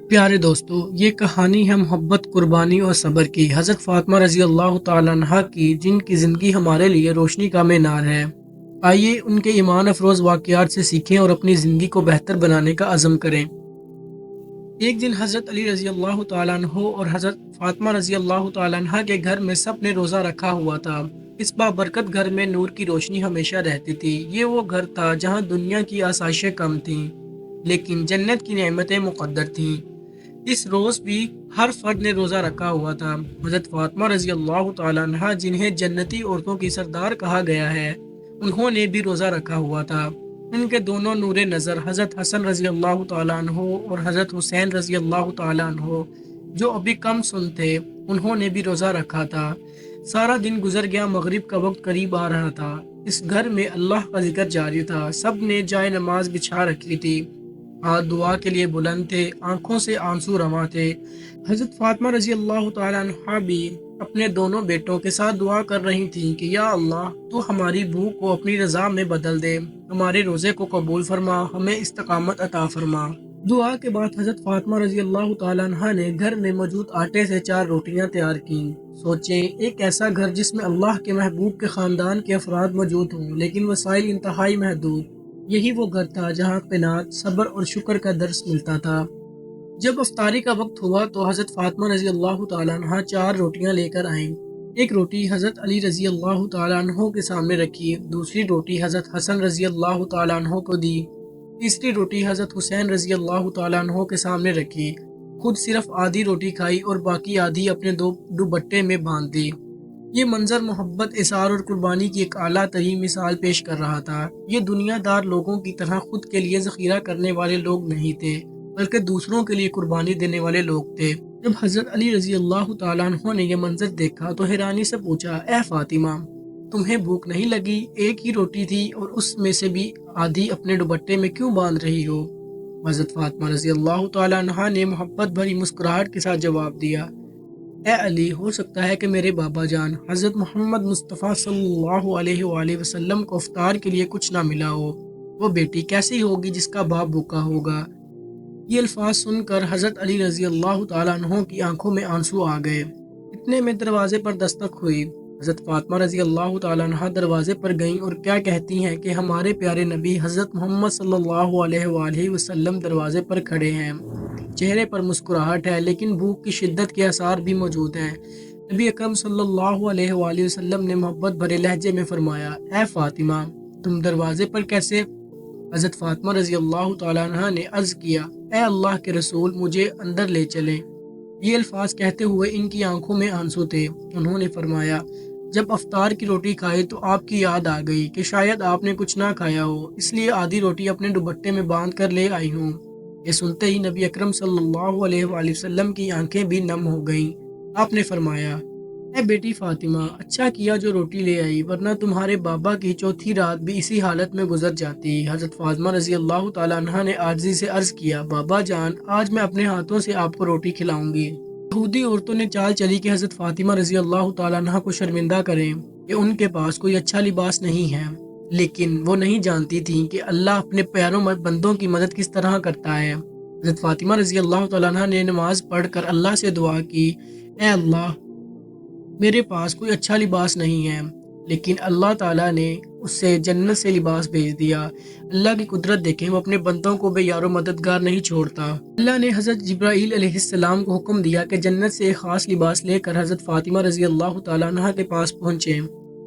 प्यारे दोस्तों, ये कहानी है मोहब्बत, कुर्बानी और सब्र की। हज़रत फ़ातिमा रज़ी अल्लाह तआला अन्हा की, जिनकी ज़िंदगी हमारे लिए रोशनी का मीनार है। आइए उनके ईमान अफरोज़ वाक़यात से सीखें और अपनी ज़िंदगी को बेहतर बनाने का अज़्म करें। एक दिन हज़रत अली रज़ी अल्लाह तआला अन्हो और हज़रत फ़ातिमा रज़ी अल्लाह तआला अन्हा के घर में सब ने रोज़ा रखा हुआ था। इस बाबरकत घर में नूर की रोशनी हमेशा रहती थी। ये वो घर था जहाँ दुनिया की आसाइशें कम थीं, लेकिन जन्नत की नेमतें मुक़द्दर थीं। इस रोज़ भी हर फर्द ने रोज़ा रखा हुआ था। हज़रत फ़ातिमा रज़ी अल्लाह तआला अन्हा, जिन्हें जन्नती औरतों की सरदार कहा गया है, उन्होंने भी रोज़ा रखा हुआ था। उनके दोनों नूरे नज़र हज़रत हसन रज़ी अल्लाह तआला अन्हो और हज़रत हुसैन रज़ी अल्लाह तआला अन्हो, जो अभी कम सुन थे, उन्होंने भी रोज़ा रखा था। सारा दिन गुजर गया, मगरिब का वक्त करीब आ रहा था। इस घर में अल्लाह का जिक्र जारी था। सब ने जाए नमाज बिछा रखी थी, हाथ दुआ के लिए बुलंद थे, आंखों से आंसू रवा थे। हज़रत फ़ातिमा रज़ी अल्लाह तआला अन्हा भी अपने दोनों बेटों के साथ दुआ कर रही थीं कि या अल्लाह, तू हमारी भूख को अपनी रज़ा में बदल दे, हमारे रोज़े को कबूल फरमा, हमें इस्तकामत अता फरमा। दुआ के बाद हज़रत फ़ातिमा रज़ी अल्लाह तआला अन्हा ने घर में मौजूद आटे से 4 रोटियां तैयार कीं। सोचें, एक ऐसा घर जिसमें अल्लाह के महबूब के ख़ानदान के अफराद मौजूद हों, लेकिन वसाइल इंतहाई महदूद। यही वो घर था जहाँ क़नाअत, सब्र और शुक्र का दर्स मिलता था। जब अफ्तारी का वक्त हुआ तो हज़रत फ़ातिमा रज़ी अल्लाह तआला अन्हा 4 रोटियां लेकर आईं। एक रोटी हज़रत अली रज़ी अल्लाह तआला अन्हो के सामने रखी, दूसरी रोटी हज़रत हसन रज़ी अल्लाह तआला अन्हो को दी, तीसरी रोटी हज़रत हुसैन रज़ी अल्लाह तआला अन्हो के सामने रखी। खुद सिर्फ आधी रोटी खाई और बाकी आधी अपने दो दुपट्टे में बांध दी। ये मंजर मोहब्बत, इसार और कुर्बानी की एक आला तरीन मिसाल पेश कर रहा था। ये दुनियादार लोगों की तरह खुद के लिए ज़ख़ीरा करने वाले लोग नहीं थे, बल्कि दूसरों के लिए कुर्बानी देने वाले लोग थे। जब हज़रत अली रज़ी अल्लाह तआला अन्हो ने यह मंजर देखा तो हैरानी से पूछा, ए फ़ातिमा, तुम्हें भूख नहीं लगी? एक ही रोटी थी और उसमें से भी आधी अपने दुपट्टे में क्यों बांध रही हो? हज़रत फ़ातिमा रज़ी अल्लाह तआला अन्हा ने मोहब्बत भरी मुस्कुराहट के साथ जवाब दिया, ए अली, हो सकता है कि मेरे बाबा जान हज़रत मोहम्मद मुस्तफ़ा सल्लल्लाहु अलैहि वसल्लम को इफ्तार के लिए कुछ ना मिला हो। वो बेटी कैसी होगी जिसका बाप भूखा होगा? ये अल्फाज सुनकर हज़रत अली रज़ी अल्लाह तआला अन्हो की आंखों में आंसू आ गए। इतने में दरवाजे पर दस्तक हुई। हज़रत फ़ातिमा रज़ी अल्लाह तआला अन्हा दरवाजे पर गईं और क्या कहती हैं कि हमारे प्यारे नबी हज़रत मोहम्मद सल्लल्लाहु अलैहि वसल्लम दरवाजे पर खड़े हैं। चेहरे पर मुस्कुराहट है, लेकिन भूख की शिद्दत के आसार भी मौजूद हैं। नबी अकरम सल्लल्लाहु अलैहि वसल्लम ने मोहब्बत भरे लहजे में फरमाया, ए फ़ातिमा, तुम दरवाजे पर कैसे? हज़रत फ़ातिमा रज़ी अल्लाह तआला अन्हा ने अर्ज़ किया, ए अल्लाह के रसूल, मुझे अंदर ले चलें। ये अल्फाज कहते हुए इनकी आंखों में आंसू थे। उन्होंने फरमाया, जब अफ्तार की रोटी खाई तो आपकी याद आ गई कि शायद आपने कुछ ना खाया हो, इसलिए आधी रोटी अपने दुपट्टे में बांध कर ले आई हूँ। ये सुनते ही नबी अकरम सल्लल्लाहु अलैहि वसल्लम की आंखें भी नम हो गईं। आपने फरमाया, ए बेटी फ़ातिमा, अच्छा किया जो रोटी ले आई, वरना तुम्हारे बाबा की चौथी रात भी इसी हालत में गुजर जाती। हज़रत फ़ातिमा रज़ी अल्लाह तआला अन्हा ने आजिज़ी से अर्ज़ किया, बाबा जान, आज मैं अपने हाथों से आपको रोटी खिलाऊंगी। यहूदी औरतों ने चाल चली कि हज़रत फ़ातिमा रज़ी अल्लाह तआला अन्हा को शर्मिंदा करें कि उनके पास कोई अच्छा लिबास नहीं है, लेकिन वो नहीं जानती थीं कि अल्लाह अपने प्यारों बंदों की मदद किस तरह करता है। हज़रत फ़ातिमा रज़ी अल्लाह तआला अन्हा ने नमाज पढ़कर अल्लाह से दुआ की, ए अल्लाह, मेरे पास कोई अच्छा लिबास नहीं है, लेकिन अल्लाह ताला ने उससे जन्नत से लिबास भेज दिया। अल्लाह की कुदरत देखें, वो अपने बंदों को बेयारो मददगार नहीं छोड़ता। अल्लाह ने हज़रत जिब्राईल अलैहिस्सलाम को हुक्म दिया कि जन्नत से एक ख़ास लिबास लेकर हज़रत फ़ातिमा रज़ी अल्लाह तआला अन्हा के पास पहुँचे।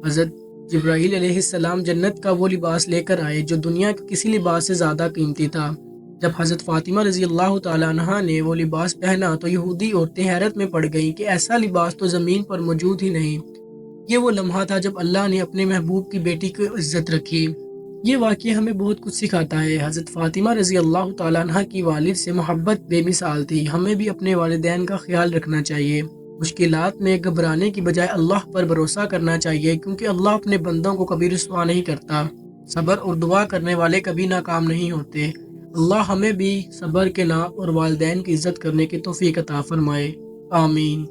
हज़रत जिब्राईल अलैहिस्सलाम जन्नत का वो लिबास लेकर आए जो दुनिया के किसी लिबास से ज़्यादा कीमती था। जब हज़रत फ़ातिमा रज़ी अल्लाह तआला अन्हा ने वो लिबास पहना तो यहूदी औरतें हैरत में पड़ गईं कि ऐसा लिबास तो ज़मीन पर मौजूद ही नहीं। ये वो लम्हा था जब अल्लाह ने अपने महबूब की बेटी को इज्जत रखी। ये वाक़या हमें बहुत कुछ सिखाता है। हज़रत फ़ातिमा रज़ी अल्लाह तआला अन्हा की वालिद से मोहब्बत बेमिसाल थी। हमें भी अपने वालिदैन का ख्याल रखना चाहिए। मुश्किलात में घबराने की बजाय अल्लाह पर भरोसा करना चाहिए, क्योंकि अल्लाह अपने बंदों को कभी रुसवा नहीं करता। सब्र और दुआ करने वाले कभी नाकाम नहीं होते। अल्लाह हमें भी सब्र के नाम और वालिदैन की इज्जत करने की तौफीक अता फरमाए। आमीन।